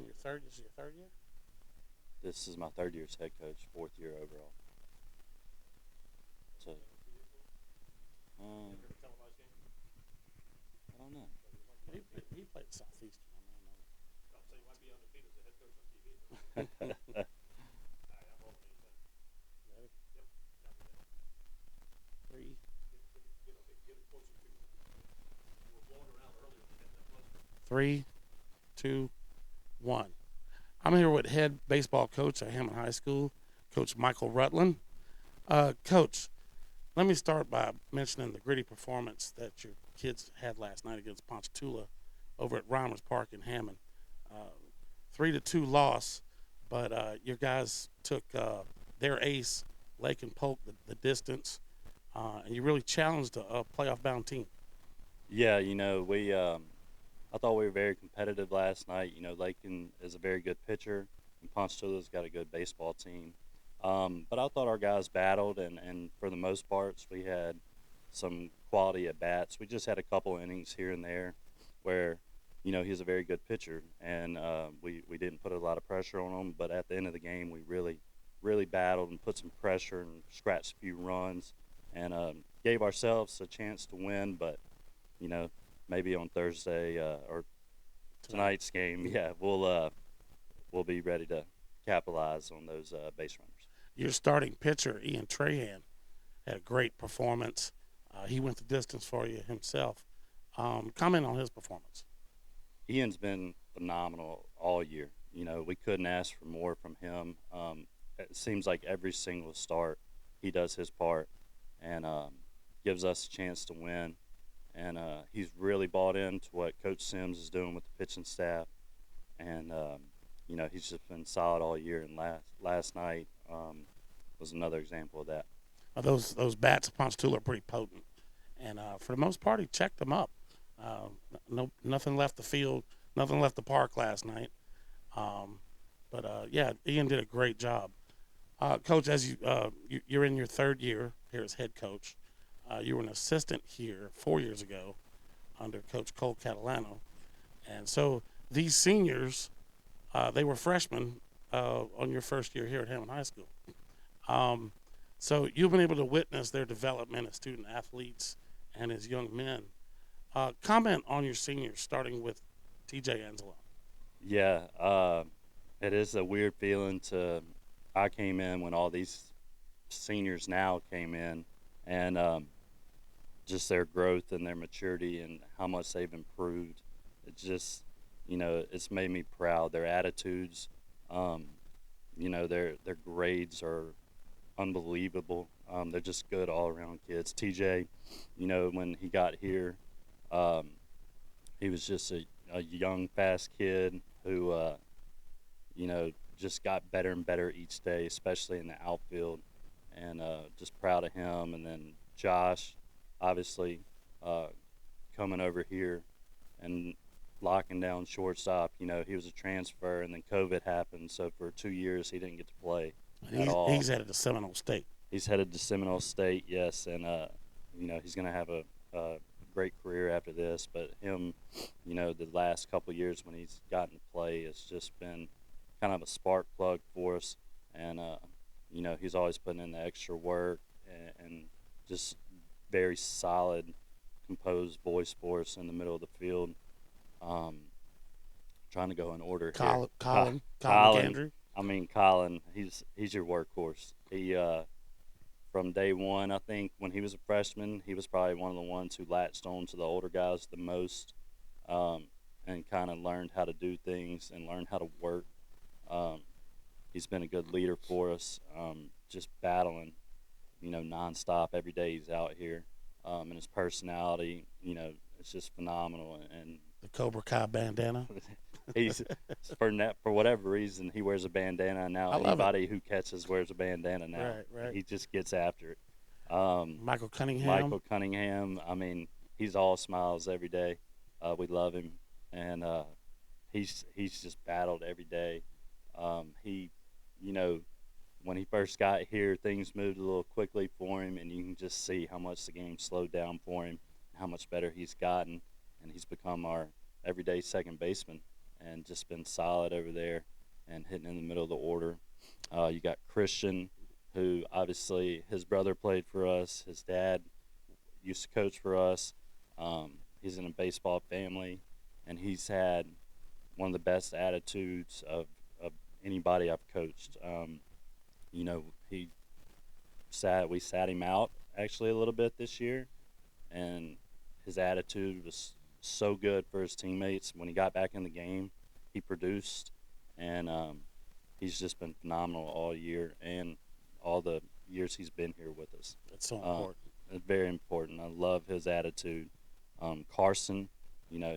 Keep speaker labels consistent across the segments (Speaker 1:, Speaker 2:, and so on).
Speaker 1: in your third. This is your third year.
Speaker 2: This is my third year as head coach, fourth year overall. So, I don't know.
Speaker 1: He played at Southeastern. Ready? Three. 3, 2, 1. I'm here with head baseball coach at Hammond High School, Coach Michael Rutland. Coach, let me start by mentioning the gritty performance that your kids had last night against Ponchatoula over at Reimers Park in Hammond. 3-2 loss, but your guys took their ace, Lake and Polk, the distance, and you really challenged a playoff-bound team.
Speaker 2: Yeah, I thought we were very competitive last night. Lakin is a very good pitcher, and Ponchatoula's got a good baseball team. But I thought our guys battled, and for the most parts, we had some quality at bats. We just had a couple innings here and there where, he's a very good pitcher, and we didn't put a lot of pressure on him. But at the end of the game, we really battled and put some pressure and scratched a few runs, and gave ourselves a chance to win. But maybe on Thursday or tonight's game, yeah, we'll be ready to capitalize on those base runners.
Speaker 1: Your starting pitcher, Ian Trahan, had a great performance. He went the distance for you himself. Comment on his performance.
Speaker 2: Ian's been phenomenal all year. We couldn't ask for more from him. It seems like every single start he does his part and gives us a chance to win. And he's really bought into what Coach Sims is doing with the pitching staff. And, he's just been solid all year. And last night was another example of that.
Speaker 1: Those bats of Ponchatoula are pretty potent. And for the most part, he checked them up. Nothing left the field, nothing left the park last night. Yeah, Ian did a great job. Coach, as you're in your third year here as head coach, you were an assistant here 4 years ago under Coach Cole Catalano. And so these seniors, they were freshmen on your first year here at Hammond High School. So you've been able to witness their development as student athletes and as young men. Comment on your seniors, starting with TJ Angelo.
Speaker 2: Yeah, it is a weird feeling I came in when all these seniors now came in, and just their growth and their maturity and how much they've improved. It's just, it's made me proud. Their attitudes, their grades are unbelievable. They're just good all-around kids. TJ, when he got here, he was just a young, fast kid who, just got better and better each day, especially in the outfield, and just proud of him. And then Josh, obviously, coming over here and locking down shortstop. He was a transfer, and then COVID happened, so for 2 years he didn't get to play at all.
Speaker 1: He's headed to Seminole State.
Speaker 2: He's headed to Seminole State, yes, and he's going to have a great career after this. But him, the last couple of years when he's gotten to play, it's just been kind of a spark plug for us, and he's always putting in the extra work and just very solid, composed voice for us in the middle of the field. Trying to go in order here.
Speaker 1: Colin Andrew.
Speaker 2: Colin, he's your workhorse. He from day one, I think when he was a freshman, he was probably one of the ones who latched on to the older guys the most, and kind of learned how to do things and learned how to work. He's been a good leader for us, just battling, nonstop every day he's out here. And his personality, it's just phenomenal. And
Speaker 1: the Cobra Kai bandana.
Speaker 2: He's for whatever reason he wears a bandana now. Anybody who catches wears a bandana now.
Speaker 1: Right.
Speaker 2: He just gets after it.
Speaker 1: Michael Cunningham.
Speaker 2: He's all smiles every day. We love him, and he's just battled every day. When he first got here, things moved a little quickly for him, and you can just see how much the game slowed down for him, how much better he's gotten, and he's become our everyday second baseman. and just been solid over there and hitting in the middle of the order. You got Christian, who obviously his brother played for us. His dad used to coach for us. He's in a baseball family, and he's had one of the best attitudes of anybody I've coached. You know, we sat him out actually a little bit this year, and his attitude was so good for his teammates. When he got back in the game, he produced, and he's just been phenomenal all year and all the years he's been here with us.
Speaker 1: It's so
Speaker 2: Uh,
Speaker 1: important.
Speaker 2: it's very important. I love his attitude. Carson,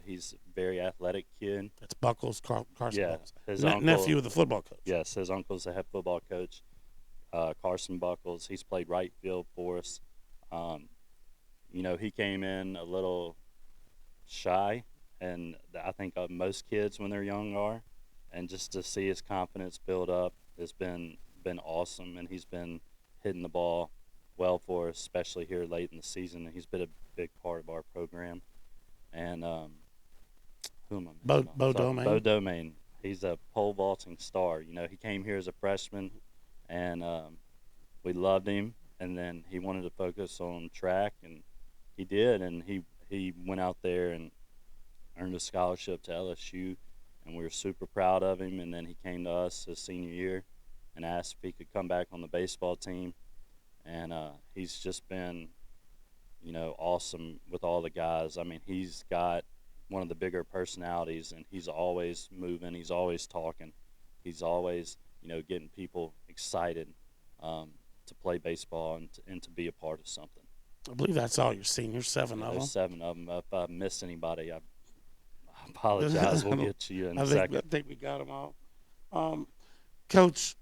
Speaker 2: he's a very athletic kid.
Speaker 1: It's Buckles, Carson
Speaker 2: Yeah,
Speaker 1: Buckles,
Speaker 2: his uncle.
Speaker 1: nephew of the football coach.
Speaker 2: Yes, his uncle's the head football coach. Carson Buckles. He's played right field for us. Um, he came in a little shy, and I think most kids when they're young are, and just to see his confidence build up has been awesome, and he's been hitting the ball well for us, especially here late in the season. And he's been a big part of our program. And who am I
Speaker 1: Bo,
Speaker 2: missing off?
Speaker 1: Bo
Speaker 2: Sorry, Bo
Speaker 1: Domain.
Speaker 2: Domain. He's a pole vaulting star. He came here as a freshman, and we loved him. And then he wanted to focus on track, and he did. And he went out there and earned a scholarship to LSU, and we were super proud of him. And then he came to us his senior year and asked if he could come back on the baseball team. And he's just been, awesome with all the guys. I mean, he's got one of the bigger personalities, and he's always moving. He's always talking. He's always, getting people excited um, to play baseball and to be a part of something.
Speaker 1: I believe that's all your seniors, seven
Speaker 2: Yeah,
Speaker 1: of
Speaker 2: there's
Speaker 1: them.
Speaker 2: 7 of them. If I missed anybody, I apologize. We'll get to you in a
Speaker 1: I
Speaker 2: second.
Speaker 1: think we got them all. Coach,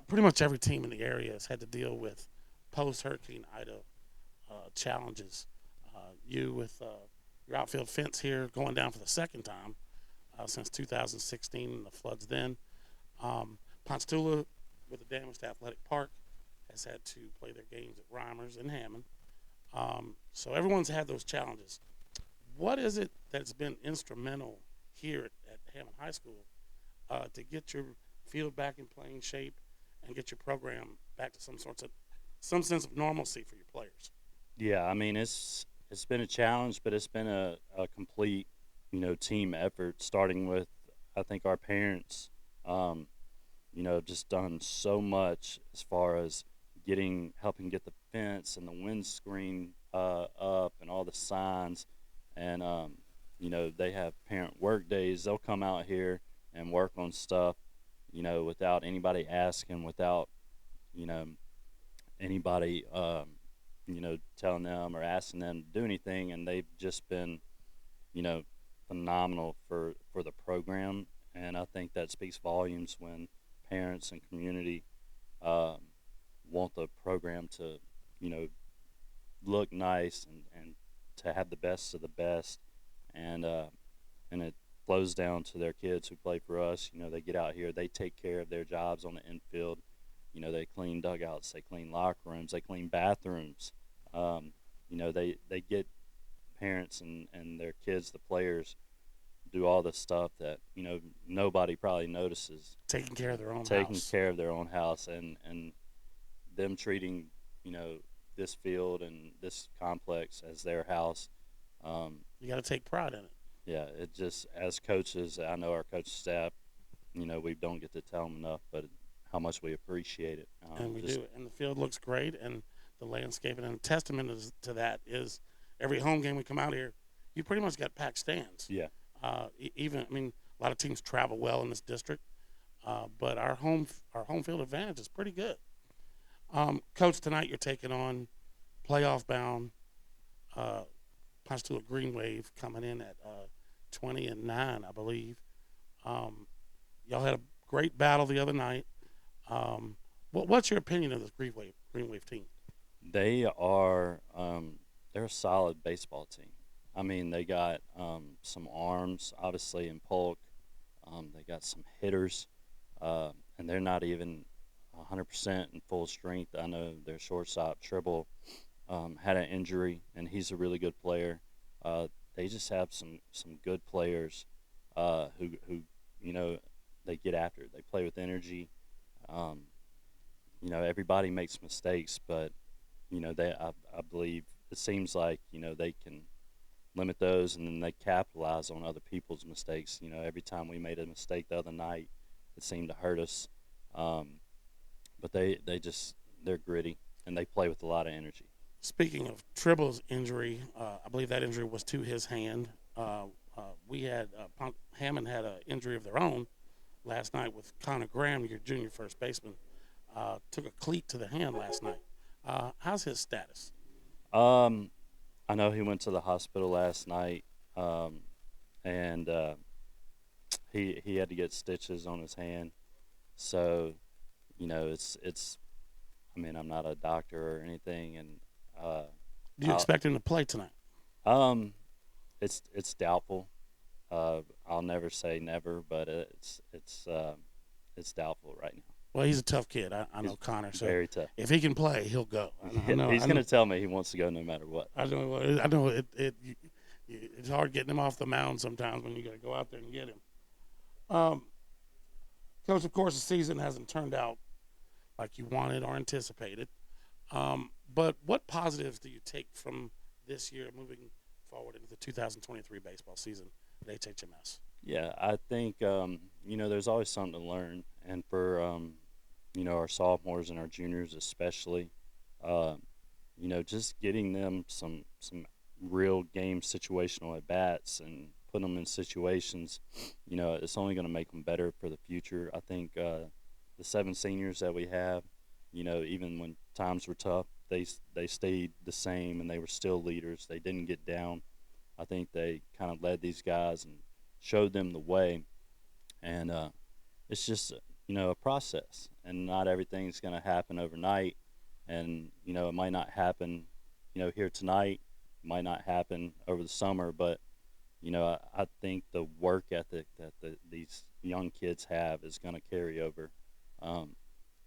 Speaker 1: pretty much every team in the area has had to deal with post Hurricane Ida challenges. You with your outfield fence here going down for the second time since 2016 and the floods then. Ponchatoula, with the damaged athletic park, has had to play their games at Reimers and Hammond. So everyone's had those challenges. What is it that's been instrumental here at Hammond High School to get your field back in playing shape and get your program back to some sense of normalcy for your players?
Speaker 2: Yeah, I mean it's been a challenge, but it's been a complete team effort. Starting with I think our parents, um, just done so much as far as helping get the fence and the windscreen up and all the signs, and they have parent work days. They'll come out here and work on stuff, without anybody asking, without you know anybody telling them or asking them to do anything, and they've just been you know phenomenal for the program. And I think that speaks volumes when parents and community um, want the program to you know look nice and to have the best of the best, and and it flows down to their kids who play for us. They get out here, they take care of their jobs on the infield. They clean dugouts, they clean locker rooms, they clean bathrooms. They get parents and their kids, the players, do all the stuff that nobody probably notices.
Speaker 1: Taking care of their own
Speaker 2: Taking
Speaker 1: house.
Speaker 2: care of their own house, and them treating this field and this complex as their house.
Speaker 1: You got to take pride in it.
Speaker 2: Yeah, it just, as coaches, I know our coach staff, we don't get to tell them enough, but how much we appreciate it.
Speaker 1: And we do. And the field looks great, and the landscaping. And a testament to that is every home game we come out here, you pretty much got packed stands.
Speaker 2: Yeah,
Speaker 1: A lot of teams travel well in this district, but our home field advantage is pretty good. Coach, tonight you're taking on playoff bound Ponchatoula Green Wave coming in at 20-9, I believe. Y'all had a great battle the other night. What's your opinion of this Green Wave team?
Speaker 2: they are. They're a solid baseball team. I mean, they got some arms, obviously, in Polk. They got some hitters, and they're not even 100% in full strength. I know their shortstop, Tribble, had an injury, and he's a really good player. They just have some good players who you know they get after it. They play with energy. Um, everybody makes mistakes, but I believe it seems like they can limit those, and then they capitalize on other people's mistakes. Every time we made a mistake the other night, it seemed to hurt us. Um, but they're gritty and they play with a lot of energy.
Speaker 1: Speaking of Tribble's injury, I believe that injury was to his hand. We had Hammond had an injury of their own last night with Connor Graham, your junior first baseman. Took a cleat to the hand last night. How's his status?
Speaker 2: Um, I know he went to the hospital last night, um, and he had to get stitches on his hand. So it's. I mean, I'm not a doctor or anything, and uh,
Speaker 1: Do you
Speaker 2: I'll,
Speaker 1: expect him to play tonight?
Speaker 2: um, it's doubtful. I'll never say never, but it's doubtful right now.
Speaker 1: Well, he's a tough kid. I know
Speaker 2: He's
Speaker 1: Connor, so
Speaker 2: very tough.
Speaker 1: if he can play, he'll go. I
Speaker 2: Yeah,
Speaker 1: know.
Speaker 2: he's gonna tell me he wants to go no matter what.
Speaker 1: I know. I know. It's hard getting him off the mound sometimes when you got to go out there and get him. Um, Coach, of course, the season hasn't turned out like you wanted or anticipated. But what positives do you take from this year moving forward into the 2023 baseball season at HHMS?
Speaker 2: Yeah, I think there's always something to learn, and for our sophomores and our juniors especially, uh, just getting them some real game situational at bats and putting them in situations, it's only going to make them better for the future. I think the seven seniors that we have, even when times were tough, they stayed the same and they were still leaders. They didn't get down. I think they kind of led these guys and showed them the way. And it's just a process, and not everything's going to happen overnight. And it might not happen here tonight. It might not happen over the summer, but I think the work ethic that these young kids have is going to carry over um,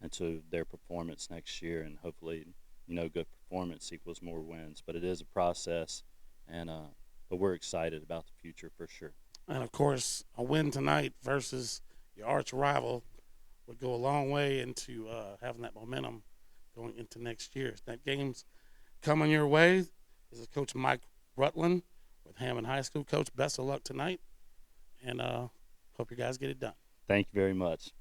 Speaker 2: into their performance next year, and hopefully good performance equals more wins. But it is a process, and but we're excited about the future for sure.
Speaker 1: And of course, a win tonight versus your arch rival would go a long way into having that momentum going into next year. That game's coming your way. This is Coach Mike Rutland with Hammond High School. Coach, best of luck tonight, and hope you guys get it done.
Speaker 2: Thank you very much.